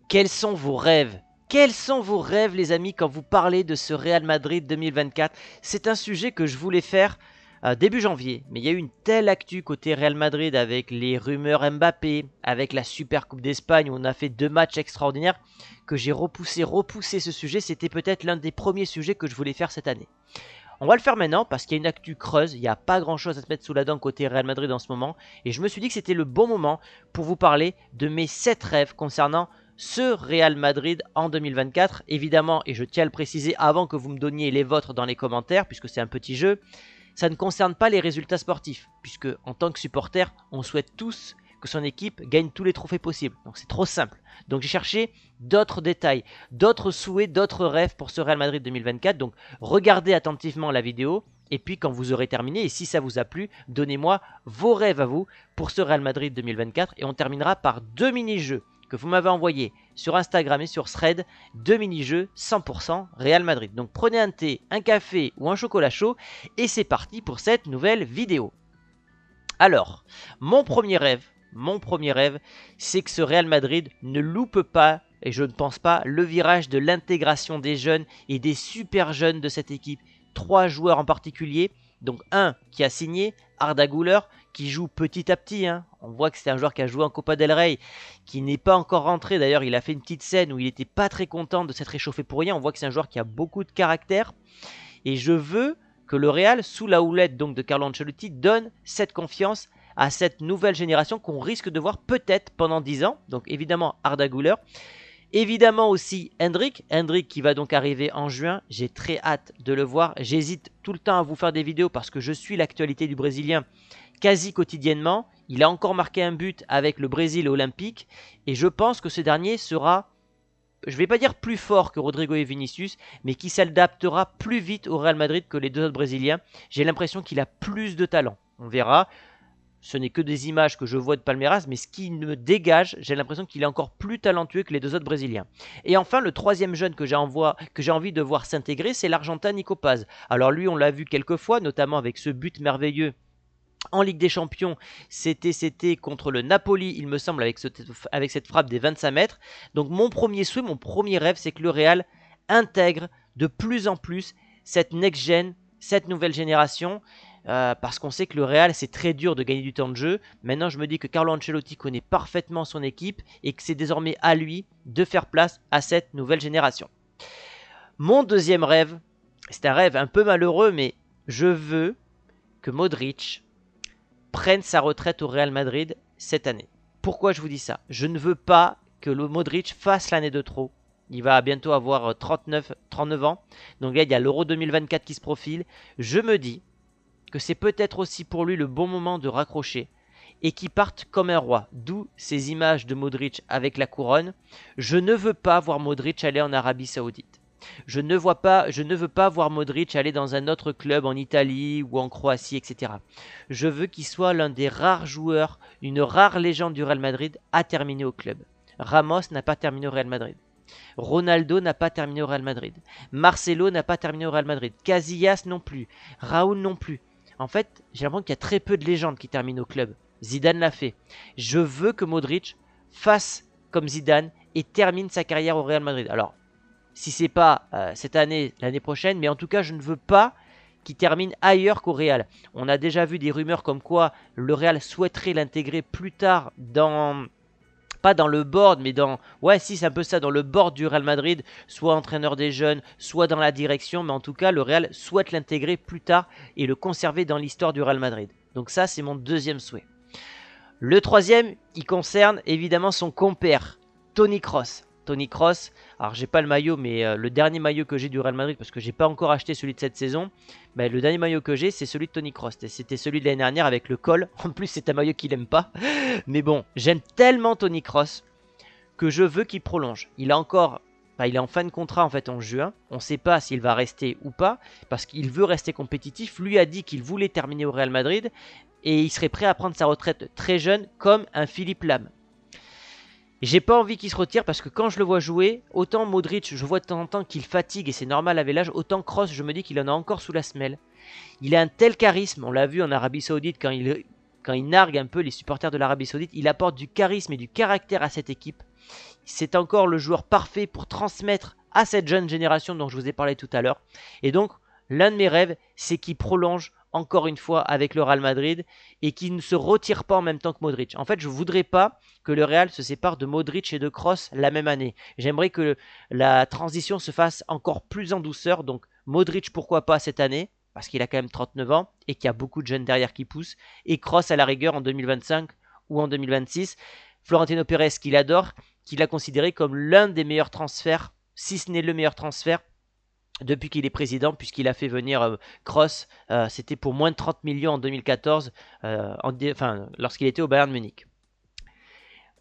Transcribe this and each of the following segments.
Quels sont vos rêves? Quels sont vos rêves, les amis, quand vous parlez de ce Real Madrid 2024? C'est un sujet que je voulais faire début janvier, mais il y a eu une telle actu côté Real Madrid avec les rumeurs Mbappé, avec la Super Coupe d'Espagne où on a fait 2 matchs extraordinaires, que j'ai repoussé ce sujet. C'était peut-être l'un des premiers sujets que je voulais faire cette année. On va le faire maintenant parce qu'il y a une actu creuse, il n'y a pas grand chose à se mettre sous la dent côté Real Madrid en ce moment. Et je me suis dit que c'était le bon moment pour vous parler de mes 7 rêves concernant ce Real Madrid en 2024. Évidemment, et je tiens à le préciser avant que vous me donniez les vôtres dans les commentaires, puisque c'est un petit jeu, ça ne concerne pas les résultats sportifs, puisque en tant que supporter, on souhaite tous que son équipe gagne tous les trophées possibles. Donc c'est trop simple. Donc j'ai cherché d'autres détails, d'autres souhaits, d'autres rêves pour ce Real Madrid 2024. Donc regardez attentivement la vidéo. Et puis quand vous aurez terminé, et si ça vous a plu, donnez-moi vos rêves à vous pour ce Real Madrid 2024. Et on terminera par 2 mini-jeux que vous m'avez envoyés sur Instagram et sur Thread. 2 mini-jeux 100% Real Madrid. Donc prenez un thé, un café ou un chocolat chaud. Et c'est parti pour cette nouvelle vidéo. Alors, mon premier rêve, c'est que ce Real Madrid ne loupe pas, et je ne pense pas, le virage de l'intégration des jeunes et des super jeunes de cette équipe. 3 joueurs en particulier, donc un qui a signé, Arda Güler, qui joue petit à petit. On voit que c'est un joueur qui a joué en Copa del Rey, qui n'est pas encore rentré. D'ailleurs, il a fait une petite scène où il n'était pas très content de s'être réchauffé pour rien. On voit que c'est un joueur qui a beaucoup de caractère. Et je veux que le Real, sous la houlette donc de Carlo Ancelotti, donne cette confiance à cette nouvelle génération qu'on risque de voir peut-être pendant 10 ans. Donc évidemment Arda Güler, évidemment aussi Endrick qui va donc arriver en juin. J'ai très hâte de le voir. J'hésite tout le temps à vous faire des vidéos parce que je suis l'actualité du Brésilien quasi quotidiennement. Il a encore marqué un but avec le Brésil olympique et je pense que ce dernier sera, je ne vais pas dire plus fort que Rodrigo et Vinicius, mais qui s'adaptera plus vite au Real Madrid que les deux autres Brésiliens. J'ai l'impression qu'il a plus de talent. On verra. Ce n'est que des images que je vois de Palmeiras, mais ce qui me dégage, j'ai l'impression qu'il est encore plus talentueux que les deux autres Brésiliens. Et enfin, le troisième jeune que j'ai envie de voir s'intégrer, c'est l'Argentin Nico Paz. Alors lui, on l'a vu quelques fois, notamment avec ce but merveilleux en Ligue des Champions. C'était contre le Napoli, il me semble, avec cette frappe des 25 mètres. Donc mon premier souhait, mon premier rêve, c'est que le Real intègre de plus en plus cette next-gen, cette nouvelle génération. Parce qu'on sait que le Real, c'est très dur de gagner du temps de jeu. Maintenant, je me dis que Carlo Ancelotti connaît parfaitement son équipe et que c'est désormais à lui de faire place à cette nouvelle génération. Mon deuxième rêve, c'est un rêve un peu malheureux, mais je veux que Modric prenne sa retraite au Real Madrid cette année. Pourquoi je vous dis ça? Je ne veux pas que le Modric fasse l'année de trop. Il va bientôt avoir 39 ans. Donc là, il y a l'Euro 2024 qui se profile. Je me dis que c'est peut-être aussi pour lui le bon moment de raccrocher et qu'il parte comme un roi, d'où ces images de Modric avec la couronne. Je ne veux pas voir Modric aller en Arabie Saoudite. Je ne veux pas voir Modric aller dans un autre club en Italie ou en Croatie, etc. Je veux qu'il soit l'un des rares joueurs, une rare légende du Real Madrid à terminer au club. Ramos n'a pas terminé au Real Madrid. Ronaldo n'a pas terminé au Real Madrid. Marcelo n'a pas terminé au Real Madrid. Casillas non plus. Raúl non plus. En fait, j'ai l'impression qu'il y a très peu de légendes qui terminent au club. Zidane l'a fait. Je veux que Modric fasse comme Zidane et termine sa carrière au Real Madrid. Alors, si c'est pas cette année, l'année prochaine, mais en tout cas, je ne veux pas qu'il termine ailleurs qu'au Real. On a déjà vu des rumeurs comme quoi le Real souhaiterait l'intégrer plus tard dans... Pas dans le board, mais dans... Ouais, si, c'est un peu ça, dans le board du Real Madrid, soit entraîneur des jeunes, soit dans la direction, mais en tout cas, le Real souhaite l'intégrer plus tard et le conserver dans l'histoire du Real Madrid. Donc ça, c'est mon deuxième souhait. Le troisième, il concerne évidemment son compère, Toni Kroos. Toni Kroos, alors j'ai pas le maillot, mais le dernier maillot que j'ai du Real Madrid, parce que j'ai pas encore acheté celui de cette saison, ben, le dernier maillot que j'ai, c'est celui de Toni Kroos. C'était celui de l'année dernière avec le col. En plus, c'est un maillot qu'il aime pas. Mais bon, j'aime tellement Toni Kroos que je veux qu'il prolonge. Il est en fin de contrat en fait en juin. On ne sait pas s'il va rester ou pas, parce qu'il veut rester compétitif. Lui a dit qu'il voulait terminer au Real Madrid et il serait prêt à prendre sa retraite très jeune, comme un Philippe Lam. J'ai pas envie qu'il se retire parce que quand je le vois jouer, autant Modric, je vois de temps en temps qu'il fatigue et c'est normal avec l'âge, autant Kroos, je me dis qu'il en a encore sous la semelle. Il a un tel charisme, on l'a vu en Arabie Saoudite quand quand il nargue un peu les supporters de l'Arabie Saoudite, il apporte du charisme et du caractère à cette équipe. C'est encore le joueur parfait pour transmettre à cette jeune génération dont je vous ai parlé tout à l'heure. Et donc, l'un de mes rêves, c'est qu'il prolonge encore une fois avec le Real Madrid et qu'il ne se retire pas en même temps que Modric. En fait, je ne voudrais pas que le Real se sépare de Modric et de Kroos la même année. J'aimerais que la transition se fasse encore plus en douceur. Donc, Modric, pourquoi pas cette année, parce qu'il a quand même 39 ans et qu'il y a beaucoup de jeunes derrière qui poussent. Et Kroos à la rigueur en 2025 ou en 2026. Florentino Pérez, qu'il adore, qu'il a considéré comme l'un des meilleurs transferts, si ce n'est le meilleur transfert depuis qu'il est président, puisqu'il a fait venir Kroos. C'était pour moins de 30 millions en 2014, lorsqu'il était au Bayern Munich.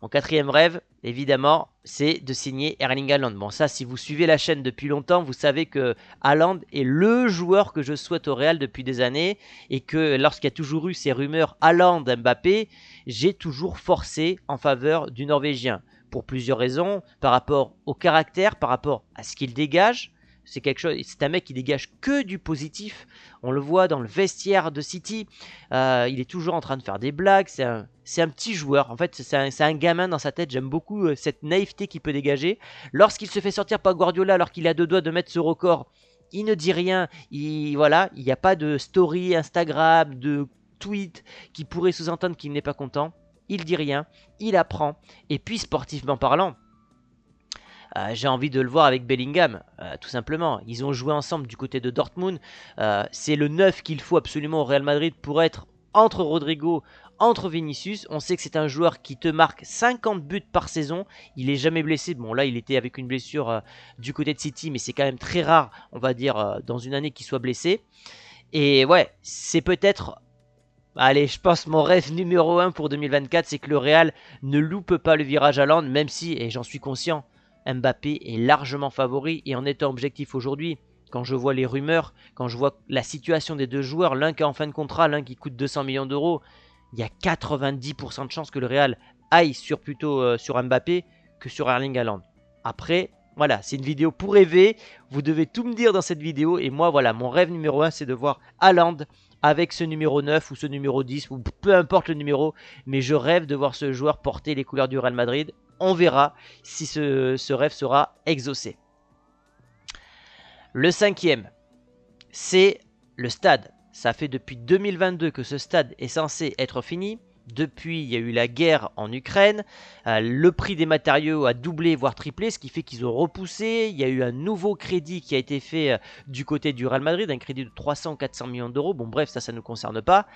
Mon quatrième rêve, évidemment, c'est de signer Erling Haaland. Bon, ça, si vous suivez la chaîne depuis longtemps, vous savez que Haaland est le joueur que je souhaite au Real depuis des années et que lorsqu'il y a toujours eu ces rumeurs Haaland-Mbappé, j'ai toujours forcé en faveur du Norvégien. Pour plusieurs raisons, par rapport au caractère, par rapport à ce qu'il dégage. C'est un mec qui dégage que du positif. On le voit dans le vestiaire de City. Il est toujours en train de faire des blagues. C'est un petit joueur. En fait, c'est un gamin dans sa tête. J'aime beaucoup cette naïveté qu'il peut dégager. Lorsqu'il se fait sortir par Guardiola, alors qu'il a 2 doigts de mettre ce record, il ne dit rien. Il n'y a pas de story Instagram, de tweet qui pourrait sous-entendre qu'il n'est pas content. Il dit rien. Il apprend. Et puis, sportivement parlant, j'ai envie de le voir avec Bellingham, tout simplement. Ils ont joué ensemble du côté de Dortmund. C'est le 9 qu'il faut absolument au Real Madrid pour être entre Rodrigo, entre Vinicius. On sait que c'est un joueur qui te marque 50 buts par saison. Il n'est jamais blessé. Bon, là, il était avec une blessure du côté de City, mais c'est quand même très rare, on va dire, dans une année qu'il soit blessé. Et ouais, c'est peut-être... Allez, je pense mon rêve numéro 1 pour 2024, c'est que le Real ne loupe pas le virage à Land, même si, et j'en suis conscient, Mbappé est largement favori. Et en étant objectif aujourd'hui, quand je vois les rumeurs, quand je vois la situation des deux joueurs, l'un qui est en fin de contrat, l'un qui coûte 200 millions d'euros, il y a 90% de chances que le Real aille plutôt sur Mbappé que sur Erling Haaland. Après, voilà, c'est une vidéo pour rêver. Vous devez tout me dire dans cette vidéo. Et moi, voilà, mon rêve numéro 1, c'est de voir Haaland avec ce numéro 9 ou ce numéro 10, ou peu importe le numéro. Mais je rêve de voir ce joueur porter les couleurs du Real Madrid. On verra si ce rêve sera exaucé. Le cinquième, c'est le stade. Ça fait depuis 2022 que ce stade est censé être fini. Depuis, il y a eu la guerre en Ukraine. Le prix des matériaux a doublé, voire triplé, ce qui fait qu'ils ont repoussé. Il y a eu un nouveau crédit qui a été fait du côté du Real Madrid, un crédit de 300-400 millions d'euros. Bon, bref, ça ne nous concerne pas.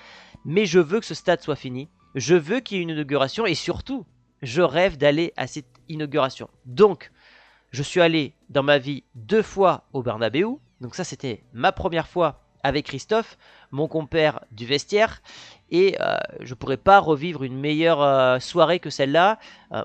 Mais je veux que ce stade soit fini. Je veux qu'il y ait une inauguration et surtout, je rêve d'aller à cette inauguration. Donc, je suis allé dans ma vie 2 fois au Bernabéu. Donc ça, c'était ma première fois avec Christophe, mon compère du vestiaire. Et je ne pourrais pas revivre une meilleure soirée que celle-là.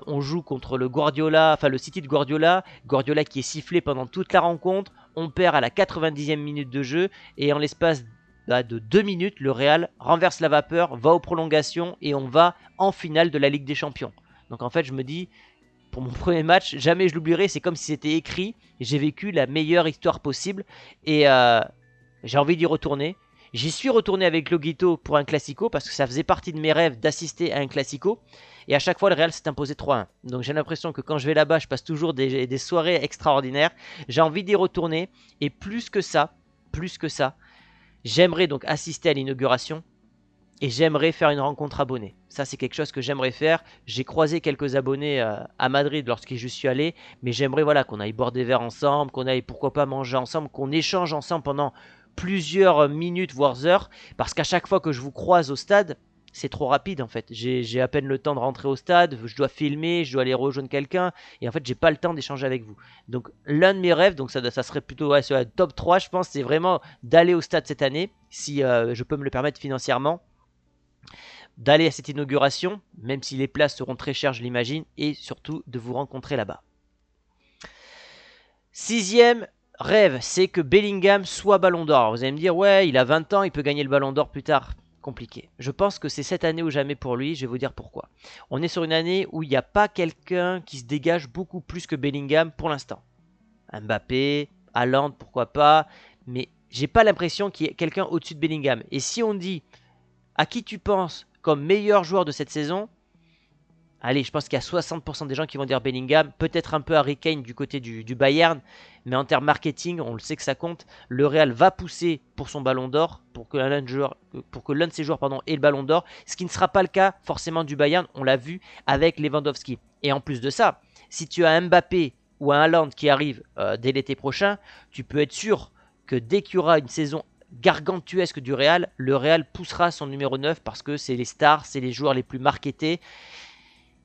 On joue contre le Guardiola, enfin le City de Guardiola. Guardiola qui est sifflé pendant toute la rencontre. On perd à la 90e minute de jeu. Et en l'espace de 2 minutes, le Real renverse la vapeur, va aux prolongations et on va en finale de la Ligue des Champions. Donc en fait, je me dis, pour mon premier match, jamais je l'oublierai, c'est comme si c'était écrit. J'ai vécu la meilleure histoire possible et j'ai envie d'y retourner. J'y suis retourné avec Loguito pour un Classico parce que ça faisait partie de mes rêves d'assister à un Classico. Et à chaque fois, le Real s'est imposé 3-1. Donc j'ai l'impression que quand je vais là-bas, je passe toujours des soirées extraordinaires. J'ai envie d'y retourner. Et plus que ça, j'aimerais donc assister à l'inauguration. Et j'aimerais faire une rencontre abonnée. Ça, c'est quelque chose que j'aimerais faire. J'ai croisé quelques abonnés à Madrid lorsque je suis allé. Mais j'aimerais qu'on aille boire des verres ensemble, qu'on aille pourquoi pas manger ensemble, qu'on échange ensemble pendant plusieurs minutes, voire heures. Parce qu'à chaque fois que je vous croise au stade, c'est trop rapide en fait. J'ai à peine le temps de rentrer au stade. Je dois filmer, je dois aller rejoindre quelqu'un. Et en fait, j'ai pas le temps d'échanger avec vous. Donc, l'un de mes rêves, donc ça serait plutôt sur la top 3, je pense, c'est vraiment d'aller au stade cette année. Si je peux me le permettre financièrement. D'aller à cette inauguration, même si les places seront très chères, je l'imagine, et surtout de vous rencontrer là-bas. 6e rêve, c'est que Bellingham soit Ballon d'Or. Vous allez me dire, ouais, il a 20 ans, il peut gagner le Ballon d'Or plus tard. Compliqué. Je pense que c'est cette année ou jamais pour lui, je vais vous dire pourquoi. On est sur une année où il n'y a pas quelqu'un qui se dégage beaucoup plus que Bellingham pour l'instant. Mbappé, Haaland, pourquoi pas, mais j'ai pas l'impression qu'il y ait quelqu'un au-dessus de Bellingham. Et si on dit, à qui tu penses comme meilleur joueur de cette saison, allez, je pense qu'il y a 60% des gens qui vont dire Bellingham, peut-être un peu Harry Kane du côté du Bayern, mais en termes marketing, on le sait que ça compte. Le Real va pousser pour son ballon d'or, pour que l'un de ses joueurs ait le ballon d'or, ce qui ne sera pas le cas forcément du Bayern, on l'a vu avec Lewandowski. Et en plus de ça, si tu as un Mbappé ou un Haaland qui arrive dès l'été prochain, tu peux être sûr que dès qu'il y aura une saison gargantuesque du Real, le Real poussera son numéro 9 parce que c'est les stars, c'est les joueurs les plus marketés.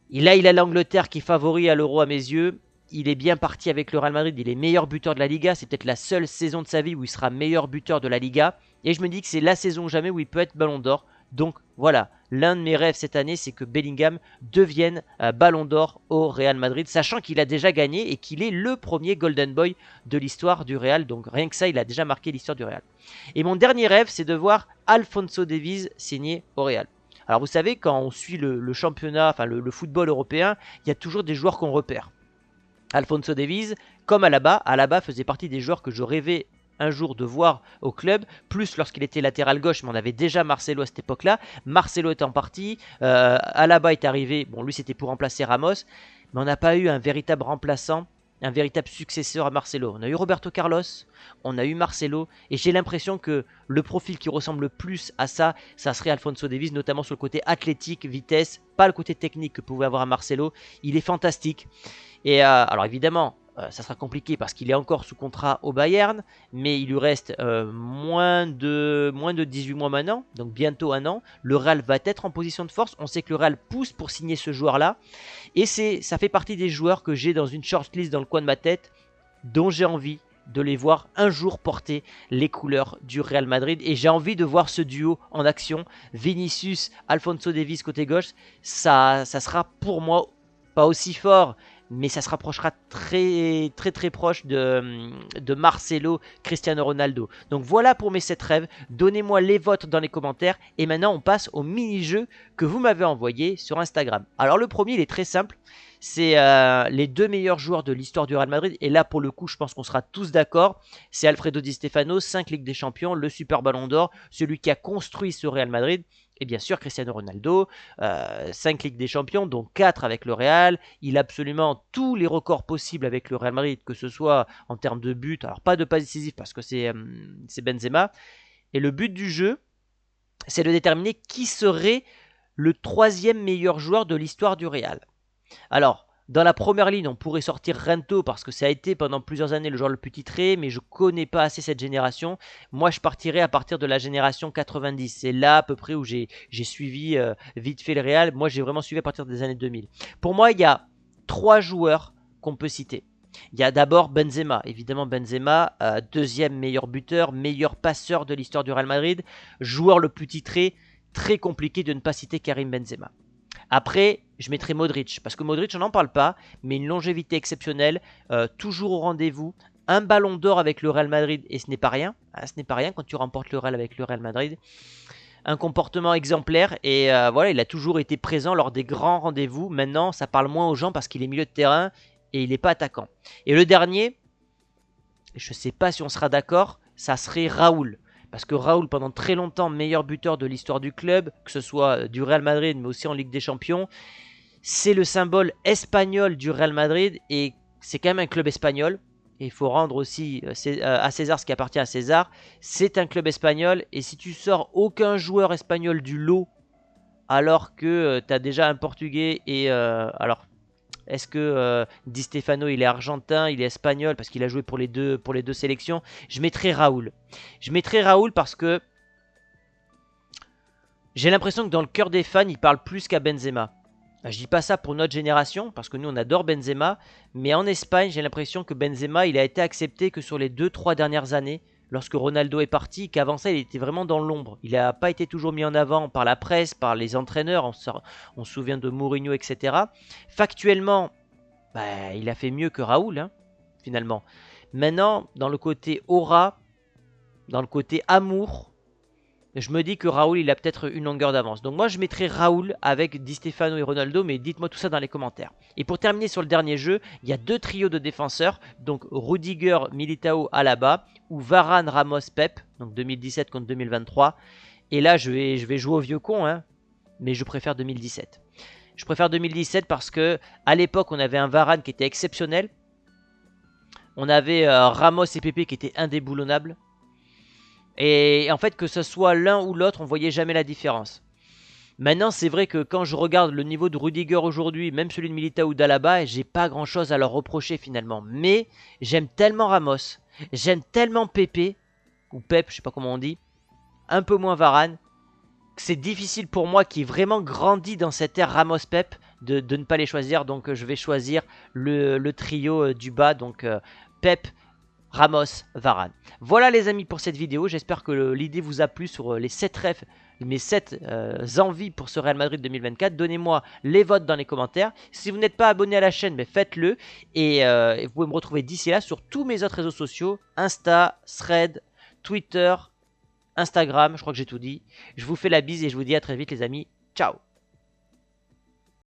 Et là, il a l'Angleterre qui est favori à l'Euro à mes yeux. Il est bien parti avec le Real Madrid. Il est meilleur buteur de la Liga. C'est peut-être la seule saison de sa vie où il sera meilleur buteur de la Liga. Et je me dis que c'est la saison jamais où il peut être Ballon d'Or. Donc voilà, l'un de mes rêves cette année, c'est que Bellingham devienne Ballon d'Or au Real Madrid, sachant qu'il a déjà gagné et qu'il est le premier Golden Boy de l'histoire du Real. Donc rien que ça, il a déjà marqué l'histoire du Real. Et mon dernier rêve, c'est de voir Alphonso Davies signer au Real. Alors vous savez, quand on suit le championnat, enfin le football européen, il y a toujours des joueurs qu'on repère. Alphonso Davies, comme Alaba faisait partie des joueurs que je rêvais un jour de voir au club, plus lorsqu'il était latéral gauche, mais on avait déjà Marcelo à cette époque-là. Marcelo est en partie, Alaba est arrivé, bon lui c'était pour remplacer Ramos, mais on n'a pas eu un véritable remplaçant, un véritable successeur à Marcelo. On a eu Roberto Carlos, on a eu Marcelo, et j'ai l'impression que le profil qui ressemble le plus à ça, ça serait Alphonso Davies, notamment sur le côté athlétique, vitesse, pas le côté technique que pouvait avoir un Marcelo. Il est fantastique. Et alors évidemment, ça sera compliqué parce qu'il est encore sous contrat au Bayern, mais il lui reste moins de 18 mois maintenant, donc bientôt un an. Le Real va être en position de force. On sait que le Real pousse pour signer ce joueur-là. Et ça fait partie des joueurs que j'ai dans une shortlist dans le coin de ma tête, dont j'ai envie de les voir un jour porter les couleurs du Real Madrid. Et j'ai envie de voir ce duo en action. Vinicius, Alphonso Davies côté gauche, ça sera pour moi pas aussi fort, mais ça se rapprochera très proche de Marcelo, Cristiano Ronaldo. Donc voilà pour mes 7 rêves. Donnez-moi les votes dans les commentaires. Et maintenant, on passe au mini-jeu que vous m'avez envoyé sur Instagram. Alors le premier, il est très simple. C'est les 2 meilleurs joueurs de l'histoire du Real Madrid. Et là, pour le coup, je pense qu'on sera tous d'accord. C'est Alfredo Di Stefano, 5 Ligues des Champions, le Super Ballon d'Or, celui qui a construit ce Real Madrid. Et bien sûr, Cristiano Ronaldo, 5 Ligues des Champions, dont 4 avec le Real. Il a absolument tous les records possibles avec le Real Madrid, que ce soit en termes de buts, alors pas de passes décisives parce que c'est Benzema. Et le but du jeu, c'est de déterminer qui serait le 3e meilleur joueur de l'histoire du Real. Alors, dans la première ligne, on pourrait sortir Rento parce que ça a été pendant plusieurs années le joueur le plus titré, mais je connais pas assez cette génération. Moi, je partirais à partir de la génération 90. C'est là à peu près où j'ai suivi vite fait le Real. Moi, j'ai vraiment suivi à partir des années 2000. Pour moi, il y a 3 joueurs qu'on peut citer. Il y a d'abord Benzema. Évidemment, Benzema, 2e meilleur buteur, meilleur passeur de l'histoire du Real Madrid, joueur le plus titré. Très compliqué de ne pas citer Karim Benzema. Après, je mettrai Modric, parce que Modric, on n'en parle pas, mais une longévité exceptionnelle, toujours au rendez-vous, un ballon d'or avec le Real Madrid, et ce n'est pas rien, ce n'est pas rien quand tu remportes le Real avec le Real Madrid, un comportement exemplaire, et voilà, il a toujours été présent lors des grands rendez-vous. Maintenant, ça parle moins aux gens parce qu'il est milieu de terrain, et il n'est pas attaquant. Et le dernier, je ne sais pas si on sera d'accord, ça serait Raoul. Parce que Raoul, pendant très longtemps, meilleur buteur de l'histoire du club, que ce soit du Real Madrid, mais aussi en Ligue des Champions. C'est le symbole espagnol du Real Madrid, et c'est quand même un club espagnol. Et il faut rendre aussi à César ce qui appartient à César. C'est un club espagnol, et si tu sors aucun joueur espagnol du lot, alors que tu as déjà un Portugais, et alors... Est-ce que Di Stefano il est argentin, il est espagnol parce qu'il a joué pour les deux sélections? Je mettrai Raoul. Je mettrai Raoul parce que j'ai l'impression que dans le cœur des fans, il parle plus qu'à Benzema. Je dis pas ça pour notre génération parce que nous on adore Benzema, mais en Espagne j'ai l'impression que Benzema il a été accepté que sur les 2-3 dernières années. Lorsque Ronaldo est parti, qu'avant ça, il était vraiment dans l'ombre. Il n'a pas été toujours mis en avant par la presse, par les entraîneurs. On se souvient de Mourinho, etc. Factuellement, il a fait mieux que Raoul, finalement. Maintenant, dans le côté aura, dans le côté amour, je me dis que Raoul, il a peut-être une longueur d'avance. Donc moi, je mettrais Raoul avec Di Stefano et Ronaldo, mais dites-moi tout ça dans les commentaires. Et pour terminer sur le dernier jeu, il y a 2 trios de défenseurs, donc Rudiger, Militao, Alaba, ou Varane, Ramos, Pep, donc 2017 contre 2023. Et là, je vais jouer au vieux con, mais je préfère 2017. Je préfère 2017 parce que à l'époque, on avait un Varane qui était exceptionnel. On avait Ramos et Pepe qui étaient indéboulonnables. Et en fait, que ce soit l'un ou l'autre, on voyait jamais la différence. Maintenant, c'est vrai que quand je regarde le niveau de Rudiger aujourd'hui, même celui de Militao ou d'Alaba, j'ai pas grand chose à leur reprocher finalement. Mais j'aime tellement Ramos, j'aime tellement Pepe, ou Pep, je sais pas comment on dit, un peu moins Varane, que c'est difficile pour moi qui ai vraiment grandi dans cette ère Ramos-Pep de ne pas les choisir. Donc je vais choisir le trio du bas, donc Pep, Ramos, Varane. Voilà les amis pour cette vidéo, j'espère que l'idée vous a plu sur les 7 refs, mes 7 envies pour ce Real Madrid 2024. Donnez-moi les votes dans les commentaires. Si vous n'êtes pas abonné à la chaîne, faites-le. Et vous pouvez me retrouver d'ici là sur tous mes autres réseaux sociaux, Insta, Thread, Twitter, Instagram, je crois que j'ai tout dit. Je vous fais la bise et je vous dis à très vite les amis. Ciao!